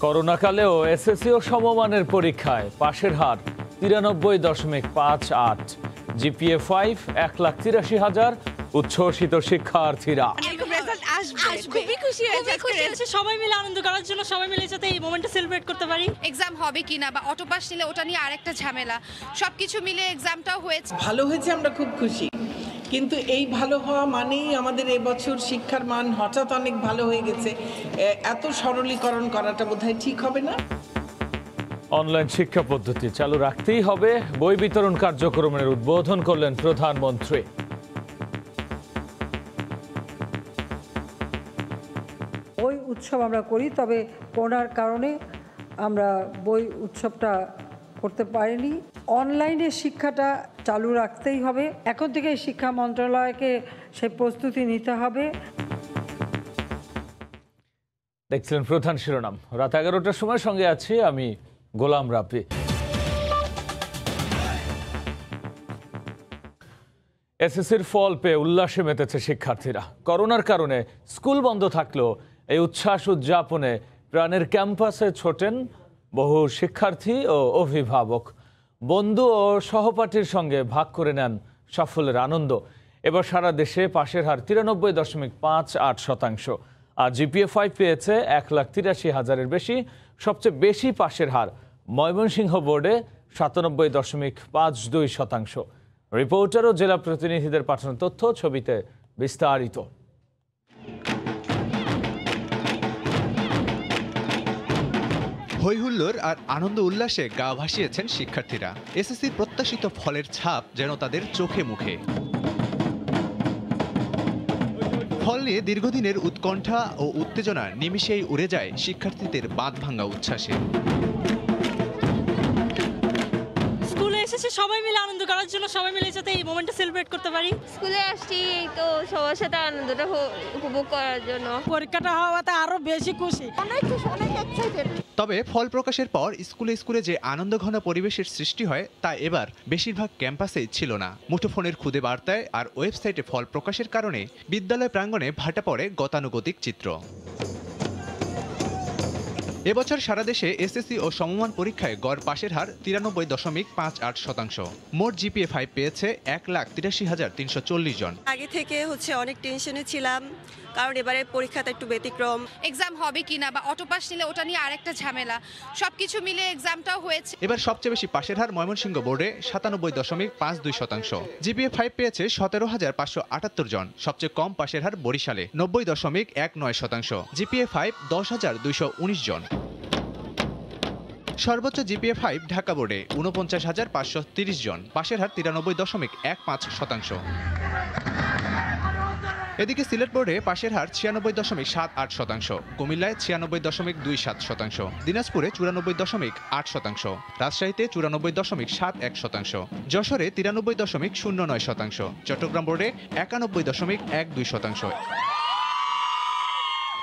করোনাকালেও SSC ও সমমানের পরীক্ষায় পাশের হার 93.58, জিপিএ 5, 1,83,000, উচ্ছ্বসিত শিক্ষার্থীরা। খুবই খুশি হয়েছে, সবাই মিলে আনন্দ করার জন্য সবাই মিলে সাথে এই মোমেন্টটা সেলিব্রেট করতে পারি। এক্সাম হবে কিনা বা অটো পাস নিলে ওটা নিয়ে আরেকটা ঝামেলা, সবকিছু মিলে এক্সামটাও হয়েছে। ভালো হয়েছে, আমরা খুব খুশি। কিন্তু এই ভালো হওয়া মানেই আমাদের এবছর শিক্ষার মান হঠাৎ অনেক ভালো হয়ে গেছে, এত সরলীকরণ করাটা বোধহয় ঠিক হবে না। অনলাইন শিক্ষা পদ্ধতি চালু রাখতেই হবে, বই বিতরণ কার্যক্রমের উদ্বোধন করলেন প্রধানমন্ত্রী। বই উৎসব আমরা করি, তবে করোনার কারণে আমরা বই উৎসবটা করতে পারিনি। অনলাইনে শিক্ষাটা চালু রাখতেই হবে, এখন থেকে শিক্ষা মন্ত্রণালয়কে সেই প্রস্তুতি নিতে হবে। দেখছিলেন প্রধান শিরোনাম। রাত 11টার সময় সঙ্গে আছি আমি গোলাম রাব্বি। এসএসসির ফল পেয়ে উল্লাসে মেতেছে শিক্ষার্থীরা। করোনার কারণে স্কুল বন্ধ থাকলেও এই উচ্ছ্বাস উদযাপনে প্রাণের ক্যাম্পাসে ছোটেন বহু শিক্ষার্থী ও অভিভাবক। বন্ধু ও সহপাঠীর সঙ্গে ভাগ করে নেন সাফল্যের আনন্দ। এবার সারা দেশে পাশের হার 93.58%, আর জিপিএ 5 পেয়েছে 1,83,000-এর বেশি। সবচেয়ে বেশি পাশের হার ময়মনসিংহ বোর্ডে 97.52%। রিপোর্টার ও জেলা প্রতিনিধিদের পাঠানো তথ্য, ছবিতে বিস্তারিত। হইহুল্লোড় আর আনন্দ উল্লাসে গা ভাসিয়েছেন শিক্ষার্থীরা। এসএসসির প্রত্যাশিত ফলের ছাপ যেন তাদের চোখে মুখে। ফল নিয়ে দীর্ঘদিনের উৎকণ্ঠা ও উত্তেজনা নিমিষেই উড়ে যায় শিক্ষার্থীদের বাঁধ ভাঙা উচ্ছ্বাসে। স্কুলে এসেছে সবাই মিলে আনন্দ করার জন্য সবাই মিলে সাথে এই মোমেন্টটা সেলিব্রেট করতে পারি। স্কুলে আসছি তো সবার সাথে আনন্দটা উপভোগ করার জন্য। পরীক্ষাটা হওয়াতে আরো বেশি খুশি, অনেক এক্সাইটেড। তবে ফল প্রকাশের পর স্কুলে স্কুলে যে আনন্দঘন পরিবেশের সৃষ্টি হয় তা এবার বেশিরভাগ ক্যাম্পাসেই ছিল না। মুঠোফোনের খুদে বার্তায় আর ওয়েবসাইটে ফল প্রকাশের কারণে বিদ্যালয় প্রাঙ্গণে ভাটা পড়ে গতানুগতিক চিত্র। এবছর সারা দেশে এসএসসি ও সমমান পরীক্ষায় গড় পাশের হার 93.58%। মোট জিপিএ 5 পেয়েছে 1,83,340 জন। আগে থেকে অনেক টেনশনে ছিলাম, কারণ এবারে পরীক্ষাটা একটু ব্যতিক্রম। এক্সাম হবে কিনা বা অটো পাস নিলে ওটা নিয়ে আরেকটা ঝামেলা, সবকিছু মিলে এক্সামটাও হয়েছে। এবার সবচেয়ে বেশি পাশের হার ময়মনসিংহ বোর্ডে 97.52%। জিপিএ 5 পেয়েছে 17,578 জন। সবচেয়ে কম পাশের হার বরিশালে 90.19%। জিপিএ 5 10,219 জন। সর্বোচ্চ জিপিএ 5 ঢাকা বোর্ডে 49,530 জন। পাশের হার 93.15%। এদিকে সিলেট বোর্ডে পাশের হার 96.78%, কুমিল্লায় 96.27%, দিনাজপুরে 94.8%, রাজশাহীতে 94.71%, যশোরে 93.09%, চট্টগ্রাম বোর্ডে 91.12%।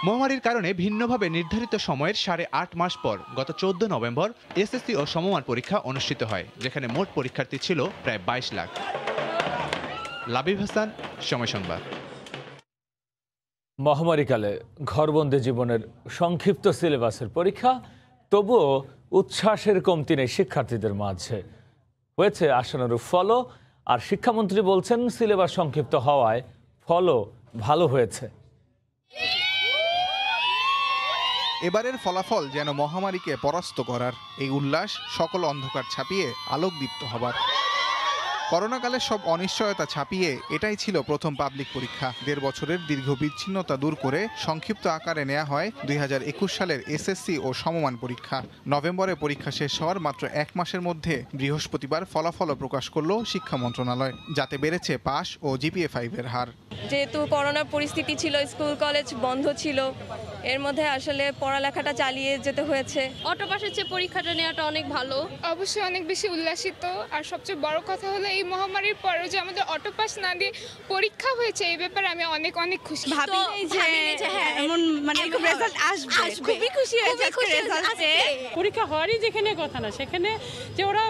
মহামারীর কারণে ভিন্নভাবে নির্ধারিত সময়ের 8.5 মাস পর গত 14 নভেম্বর এসএসসি ও সমমান পরীক্ষা অনুষ্ঠিত হয়, যেখানে মোট পরীক্ষার্থী ছিল প্রায় 22 লাখ। লাবিব হাসান, সময় সংবাদ। মহামারীকালে ঘরবন্দি জীবনের সংক্ষিপ্ত সিলেবাসের পরীক্ষা, তবুও উচ্ছ্বাসের কমতি নেই শিক্ষার্থীদের মাঝে। হয়েছে আশানুরূপ ফলও, আর শিক্ষামন্ত্রী বলছেন সিলেবাস সংক্ষিপ্ত হওয়ায় ফলও ভালো হয়েছে। এবারের ফলাফল যেন মহামারীকে পরাস্ত করার, এই উল্লাস সকল অন্ধকার ছাপিয়ে আলোকদীপ্ত হবার। করোনাকালে সব অনিশ্চয়তা ছাপিয়ে এটাই ছিল প্রথম পাবলিক পরীক্ষা। 1.5 বছরের দীর্ঘ বিচ্ছিন্নতা দূর করে সংক্ষিপ্ত আকারে নেওয়া হয় 2021 সালের এসএসসি ও সমমান পরীক্ষা। নভেম্বরে পরীক্ষা শেষ হওয়ার মাত্র 1 মাসের মধ্যে বৃহস্পতিবার ফলাফলও প্রকাশ করল শিক্ষা মন্ত্রণালয়, যাতে বেড়েছে পাস ও জিপিএ 5 এর হার। যেহেতু করোনার পরিস্থিতি ছিল, স্কুল কলেজ বন্ধ ছিল, এর মধ্যে আসলে পড়ালেখাটা চালিয়ে যেতে হয়েছে। অটো পাসের চেয়ে পরীক্ষাটা নেওয়াটা অনেক ভালো। অবশ্যই অনেক বেশি উল্লাসিত। আর সবচেয়ে বড় কথা হলো এই মহামারীর পরেও যে আমাদের অটো পাস না দিয়ে পরীক্ষা হয়েছে, এই ব্যাপারে আমি অনেক খুশি। ভাবিনি যে এমন রেজাল্ট আসবে, খুবই খুশি হয়েছে রেজাল্টে। পরীক্ষা হওয়ারই যেখানে কথা না, সেখানে যে ওরা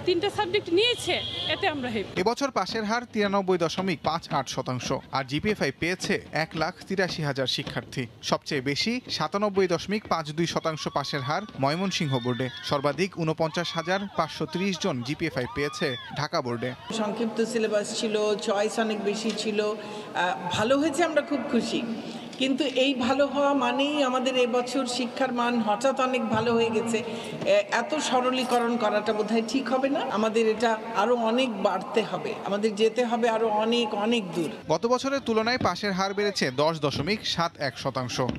3টা সাবজেক্ট নিয়েছে, এতে আমরা হ্যাপি। এবছর পাশের হার 93.58%, আর জিপিএ-5 পেয়েছে 1,83,000 শিক্ষার্থী। সবচেয়ে বেশি 97.52% পাশের হার ময়মনসিংহ বোর্ডে। সর্বাধিক 49,530 জন জিপিএ-5 পেয়েছে ঢাকা বোর্ডে। সংক্ষিপ্ত সিলেবাস ছিল, চয়েস অনেক বেশি ছিল, ভালো হয়েছে, আমরা খুব খুশি। কিন্তু এই ভালো হওয়া মানেই আমাদের এবছর শিক্ষার মান হঠাৎ অনেক ভালো হয়ে গেছে, এত সরলীকরণ করাটা বোধহয় ঠিক হবে না। আমাদের এটা আরো অনেক বাড়তে হবে, আমাদের যেতে হবে আরো অনেক অনেক দূর। গত বছরের তুলনায় পাশের হার বেড়েছে 10.71%।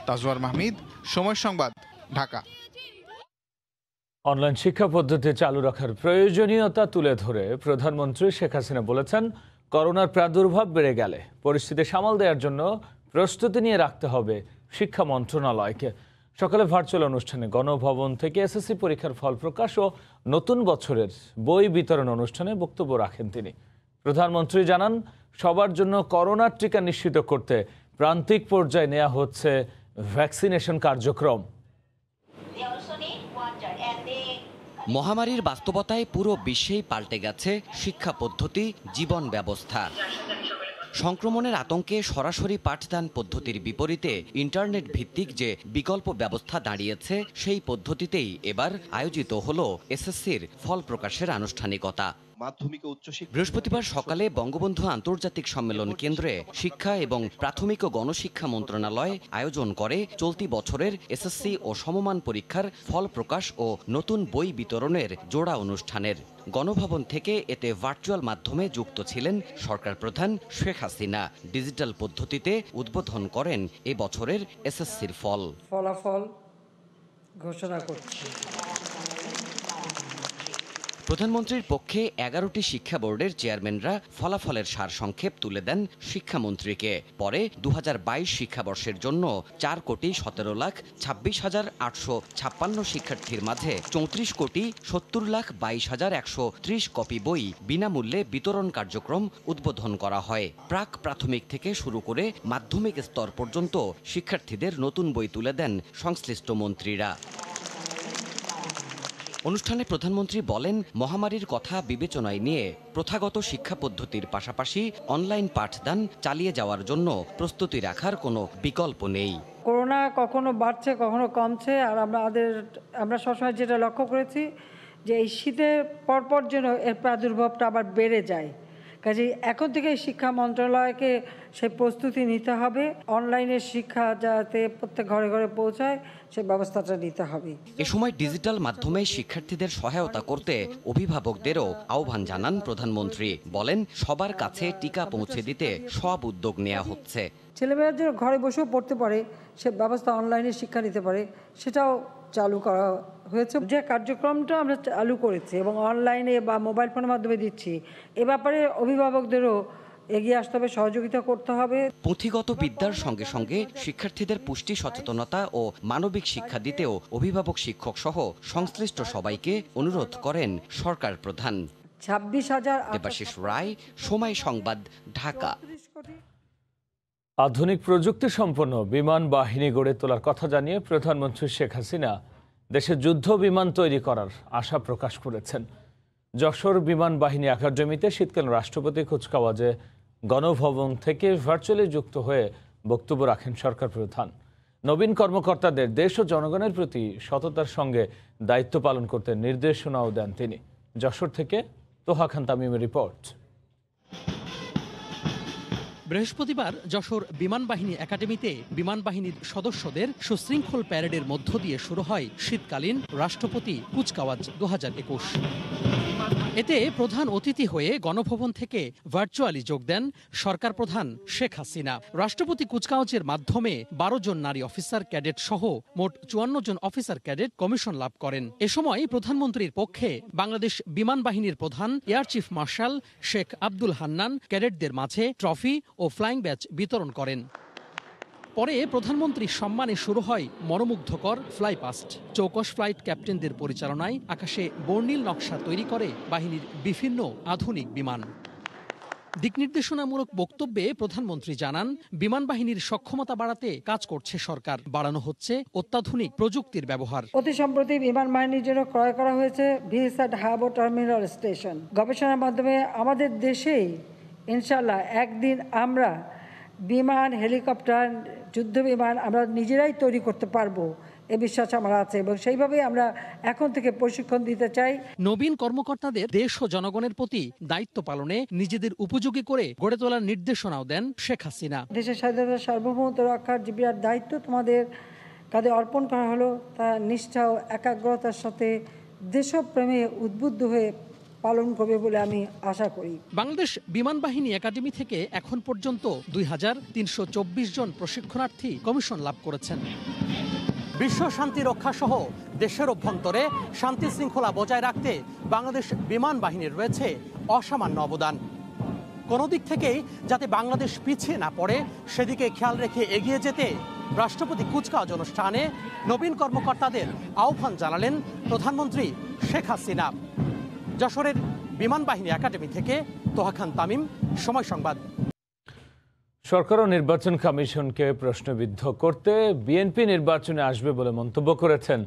তাজওয়ার মাহমিদ, সময় সংবাদ, ঢাকা। অনলাইন শিক্ষা পদ্ধতি চালু রাখার প্রয়োজনীয়তা তুলে ধরে প্রধানমন্ত্রী শেখ হাসিনা বলেছেন, করোনার প্রাদুর্ভাব বেড়ে গেলে পরিস্থিতি সামাল দেওয়ার জন্য প্রস্তুতি নিয়ে রাখতে হবে শিক্ষা মন্ত্রণালয়কে। সকালে ভার্চুয়াল অনুষ্ঠানে গণভবন থেকে এসএসসি পরীক্ষার ফল প্রকাশ ও নতুন বছরের বই বিতরণ অনুষ্ঠানে বক্তব্য রাখেন তিনি। প্রধানমন্ত্রী জানান, সবার জন্য করোনার টিকা নিশ্চিত করতে প্রান্তিক পর্যায়ে নেওয়া হচ্ছে ভ্যাকসিনেশন কার্যক্রম। মহামারীর বাস্তবতায় পুরো বিশ্বেই পাল্টে গেছে শিক্ষা পদ্ধতি, জীবন ব্যবস্থা। সংক্রমণের আতঙ্কে সরাসরি পাঠদান পদ্ধতির বিপরীতে ইন্টারনেট ভিত্তিক যে বিকল্প ব্যবস্থা দাঁড়িয়েছে, সেই পদ্ধতিতেই এবার আয়োজিত হলো এসএসসির ফল প্রকাশের আনুষ্ঠানিকতা। বৃহস্পতিবার সকালে বঙ্গবন্ধু আন্তর্জাতিক সম্মেলন কেন্দ্রে শিক্ষা এবং প্রাথমিক ও গণশিক্ষা মন্ত্রণালয় আয়োজন করে চলতি বছরের এসএসসি ও সমমান পরীক্ষার ফল প্রকাশ ও নতুন বই বিতরণের জোড়া অনুষ্ঠানের। গণভবন থেকে এতে ভার্চুয়াল মাধ্যমে যুক্ত ছিলেন সরকার প্রধান শেখ হাসিনা। ডিজিটাল পদ্ধতিতে উদ্বোধন করেন এ বছরের এসএসসির ফলাফল ঘোষণা করছি। প্রধানমন্ত্রীর পক্ষে 11টি শিক্ষা বোর্ডের চেয়ারম্যানরা ফলাফলের সারসংক্ষেপ তুলে দেন শিক্ষামন্ত্রীকে। পরে 2022 শিক্ষাবর্ষের জন্য 4,17,26,856 শিক্ষার্থীর মাঝে 34,70,22,130 কপি বই বিনামূল্যে বিতরণ কার্যক্রম উদ্বোধন করা হয়। প্রাক প্রাথমিক থেকে শুরু করে মাধ্যমিক স্তর পর্যন্ত শিক্ষার্থীদের নতুন বই তুলে দেন সংশ্লিষ্ট মন্ত্রীরা। অনুষ্ঠানে প্রধানমন্ত্রী বলেন, মহামারীর কথা বিবেচনায় নিয়ে প্রথাগত শিক্ষা পদ্ধতির পাশাপাশি অনলাইন পাঠদান চালিয়ে যাওয়ার জন্য প্রস্তুতি রাখার কোনো বিকল্প নেই। করোনা কখনো বাড়ছে, কখনো কমছে, আর আমরা সবসময় যেটা লক্ষ্য করেছি যে এই শীতের পরপর যেন এর প্রাদুর্ভাবটা আবার বেড়ে যায়। কাজেই এখন থেকে শিক্ষা মন্ত্রণালয়কে সেই প্রস্তুতি নিতে হবে, অনলাইনে শিক্ষা যাতে প্রত্যেক ঘরে ঘরে পৌঁছায় সে ব্যবস্থাটা নিতে হবে। এ সময় ডিজিটাল মাধ্যমে শিক্ষার্থীদের সহায়তা করতে অভিভাবকদেরও আহ্বান জানান প্রধানমন্ত্রী। বলেন, সবার কাছে টিকা পৌঁছে দিতে সব উদ্যোগ নেওয়া হচ্ছে। ছেলেমেয়েরা যেন ঘরে বসেও পড়তে পারে, সে ব্যবস্থা অনলাইনে শিক্ষা নিতে পারে, সেটাও চালু করা হয়েছে। যে কার্যক্রমটা আমরা চালু করেছি এবং অনলাইনে বা মোবাইল ফোনের মাধ্যমে দিচ্ছি, এ ব্যাপারে অভিভাবকদেরও এগিয়ে আসতে হবে, সহযোগিতা করতে হবে। পুঁথিগত বিদ্যার সঙ্গে সঙ্গে শিক্ষার্থীদের পুষ্টি সচেতনতা ও মানবিক শিক্ষা দিতেও অভিভাবক, শিক্ষক সহ সংশ্লিষ্ট সবাইকে অনুরোধ করেন সরকার প্রধান। 26,000 দেবাশিস রায়, সময় সংবাদ, ঢাকা। আধুনিক প্রযুক্তি সম্পন্ন বিমান বাহিনী গড়ে তোলার কথা জানিয়ে প্রধানমন্ত্রী শেখ হাসিনা দেশে যুদ্ধ বিমান তৈরি করার আশা প্রকাশ করেছেন। যশোর বিমান বাহিনী একাডেমিতে শীতকালীন রাষ্ট্রপতি কুচকাওয়াজে গণভবন থেকে ভার্চুয়ালি যুক্ত হয়ে বক্তব্য রাখেন সরকার প্রধান। নবীন কর্মকর্তাদের দেশ ও জনগণের প্রতি সততার সঙ্গে দায়িত্ব পালন করতে নির্দেশনাও দেন তিনি। যশোর থেকে তোহা খান তামিমের রিপোর্ট। বৃহস্পতিবার যশোর বিমান বাহিনী একাডেমিতে বিমান বাহিনীর সদস্যদের সুশৃঙ্খল প্যারেডের মধ্য দিয়ে শুরু হয় শীতকালীন রাষ্ট্রপতি কুচকাওয়াজ 2021। এতে প্রধান অতিথি হয়ে গণভবন থেকে ভার্চুয়ালি যোগ দেন সরকার প্রধান শেখ হাসিনা। রাষ্ট্রপতি কুচকাওয়াজের মাধ্যমে 12 জন নারী অফিসার ক্যাডেট সহ মোট 54 জন অফিসার ক্যাডেট কমিশন লাভ করেন। এ সময় প্রধানমন্ত্রীর পক্ষে বাংলাদেশ বিমান বাহিনীর প্রধান air chief marshal Sheikh Abdul Hannan ক্যাডেটদের মাঝে ট্রফি ও ফ্লাইং ব্যাচ বিতরণ করেন। পরে প্রধানমন্ত্রীর সম্মানে শুরু হয় মনোমুগ্ধকর ফ্লাই পাস্ট। চৌকস ফ্লাইট ক্যাপ্টেনদের পরিচালনায় আকাশে বর্ণিল নকশা তৈরি করে বাহিনীর বিভিন্ন আধুনিক বিমান। দিকনির্দেশনামূলক বক্তব্যে প্রধানমন্ত্রী জানান, বিমান বাহিনীর সক্ষমতা বাড়াতে কাজ করছে সরকার। বাড়ানো হচ্ছে অত্যাধুনিক প্রযুক্তির ব্যবহার। অতি সম্প্রতি বিমান বাহিনীর জন্য ক্রয় করা হয়েছে ভিএসএট হাব ও টার্মিনাল স্টেশন। গবেষণার মাধ্যমে আমাদের দেশেই ইনশাআল্লাহ একদিন আমরা বিমান, হেলিকপ্টার, যুদ্ধ বিমান আমরা নিজেরাই তৈরি করতে পারবো, এ বিশ্বাস আমার আছে এবং সেইভাবে আমরা এখন থেকে প্রশিক্ষণ দিতে চাই। নবীন কর্মকর্তাদের দেশ ও জনগণের প্রতি দায়িত্ব পালনে নিজেদের উপযোগী করে গড়ে তোলার নির্দেশনাও দেন শেখ হাসিনা। দেশের স্বাধীনতা সার্বভৌমত্ব রক্ষার যে বিরাট দায়িত্ব তোমাদের কাঁধে অর্পণ করা হলো, তা নিষ্ঠা ও একাগ্রতার সাথে দেশপ্রেমে উদ্বুদ্ধ হয়ে পালন করবে বলে আমি আশা করি। বাংলাদেশ বিমান বাহিনী একাডেমি থেকে এখন পর্যন্ত 2324 জন প্রশিক্ষণার্থী কমিশন লাভ করেছেন। বিশ্ব শান্তি রক্ষা সহ দেশের অভ্যন্তরে শান্তি শৃঙ্খলা বজায় রাখতে বাংলাদেশ বিমান বাহিনীর রয়েছে অসামান্য অবদান। কোনো দিক থেকেই যাতে বাংলাদেশ পিছিয়ে না পড়ে সেদিকে খেয়াল রেখে এগিয়ে যেতে রাষ্ট্রপতি কুচকাওয়াজ অনুষ্ঠানে নবীন কর্মকর্তাদের আহ্বান জানালেন প্রধানমন্ত্রী শেখ হাসিনা। যশোরের বিমান বাহিনী একাডেমি থেকে তোহা খান তামিম, সময় সংবাদ। সরকার ও নির্বাচন কমিশনকে প্রশ্নবিদ্ধ করতে বিএনপি নির্বাচনে আসবে বলে মন্তব্য করেছেন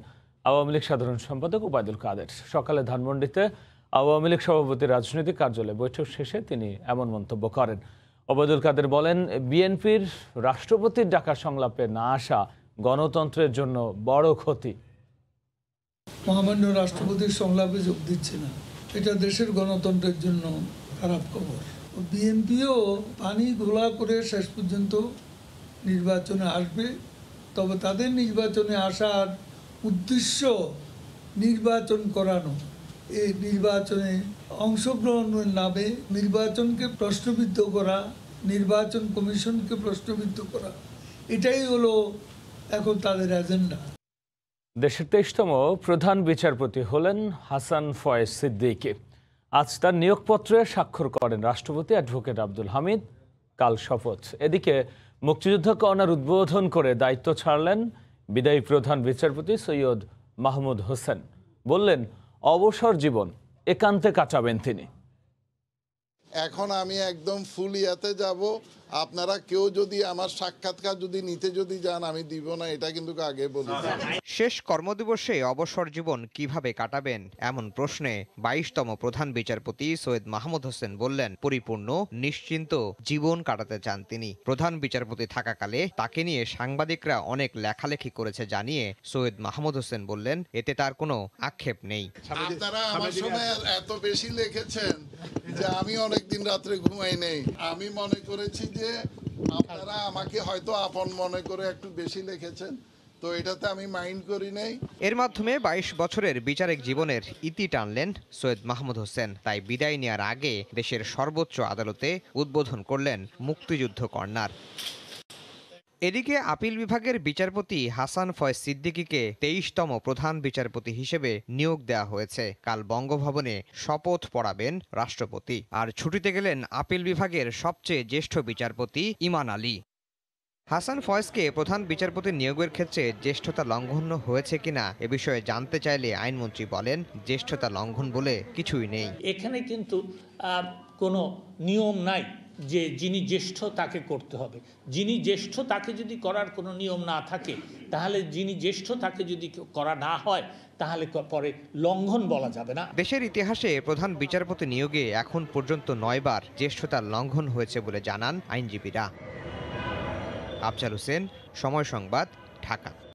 আওয়ামী লীগ সাধারণ সম্পাদক ওবায়দুল কাদের। সকালে ধানমন্ডিতে আওয়ামী লীগ সভাপতির রাজনৈতিক কার্যালয়ে বৈঠক শেষে তিনি এমন মন্তব্য করেন। ওবায়দুল কাদের বলেন, বিএনপির রাষ্ট্রপতির ডাকা সংলাপে না আসা গণতন্ত্রের জন্য বড় ক্ষতি। মহামান্য রাষ্ট্রপতির সংলাপে যোগ দিচ্ছে না, এটা দেশের গণতন্ত্রের জন্য খারাপ খবর। বিএনপিও পানি ঘোলা করে শেষ পর্যন্ত নির্বাচনে আসবে, তবে তাদের নির্বাচনে আসার উদ্দেশ্য নির্বাচন করানো। এই নির্বাচনে অংশগ্রহণের নামে নির্বাচনকে প্রশ্নবিদ্ধ করা, নির্বাচন কমিশনকে প্রশ্নবিদ্ধ করা, এটাই হলো এখন তাদের এজেন্ডা। দেশের 23তম প্রধান বিচারপতি হলেন হাসান ফয়েজ সিদ্দিকী। আজ তার নিয়োগপত্রে স্বাক্ষর করেন রাষ্ট্রপতি অ্যাডভোকেট আব্দুল হামিদ। কাল শপথ। এদিকে মুক্তিযুদ্ধ কর্নার উদ্বোধন করে দায়িত্ব ছাড়লেন বিদায়ী প্রধান বিচারপতি সৈয়দ মাহমুদ হোসেন। বললেন, অবসর জীবন একান্তে কাটাবেন তিনি। এখন আমি একদম ফুল ইয়াতে যাব, আপনারা কেউ যদি আমার সাক্ষাৎকার যদি নিতে যান আমি দিব না, এটা কিন্তু আগে বলি। শেষ কর্মদিবসে অবসর জীবন কিভাবে কাটাবেন এমন প্রশ্নে 22তম প্রধান বিচারপতি সৈয়দ মাহমুদ হোসেন বললেন, পরিপূর্ণ নিশ্চিন্ত জীবন কাটাতে চান তিনি। প্রধান বিচারপতি থাকাকালে তাকে নিয়ে সাংবাদিকরা অনেক লেখালেখি করেছে জানিয়ে সৈয়দ মাহমুদ হোসেন বললেন, এতে তার কোনো আক্ষেপ নেই। আপনারা আমার সময় এত বেশি লিখেছেন যে আমি অনেকদিন রাত্রে ঘুমাই নেই। আমি মনে করেছি যে আপনারা আমাকে হয়তো আপন মনে করে একটু বেশি লিখেছেন, তো এটাতে আমি মাইন্ড করি নাই। এর মাধ্যমে 22 বছরের বিচারিক জীবনের ইতি টানলেন সৈয়দ মাহমুদ হোসেন। তাই বিদায় নেওয়ার আগে দেশের সর্বোচ্চ আদালতে উদ্বোধন করলেন মুক্তিযুদ্ধ কর্নার। এদিকে আপিল বিভাগের বিচারপতি হাসান ফয়েজ সিদ্দিকীকে 23তম প্রধান বিচারপতি হিসেবে নিয়োগ দেওয়া হয়েছে। কাল বঙ্গভবনে শপথ পড়াবেন রাষ্ট্রপতি। আর ছুটিতে গেলেন আপিল বিভাগের সবচেয়ে জ্যেষ্ঠ বিচারপতি ইমান আলী। হাসান ফয়েজকে প্রধান বিচারপতি নিয়োগের ক্ষেত্রে জ্যেষ্ঠতা লঙ্ঘন হয়েছে কিনা এ বিষয়ে জানতে চাইলে আইনমন্ত্রী বলেন, জ্যেষ্ঠতা লঙ্ঘন বলে কিছুই নেই। এখানে কিন্তু কোনো নিয়ম নাই যে যিনি জ্যেষ্ঠ তাকে করতে হবে। যিনি জ্যেষ্ঠ তাকে যদি করার কোনো নিয়ম না থাকে, তাহলে যিনি জ্যেষ্ঠ তাকে যদি করা না হয়, তাহলে পরে লঙ্ঘন বলা যাবে না। দেশের ইতিহাসে প্রধান বিচারপতি নিয়োগে এখন পর্যন্ত 9 বার জ্যেষ্ঠতার লঙ্ঘন হয়েছে বলে জানান আইনজীবীরা। আফজাল হোসেন, সময় সংবাদ, ঢাকা।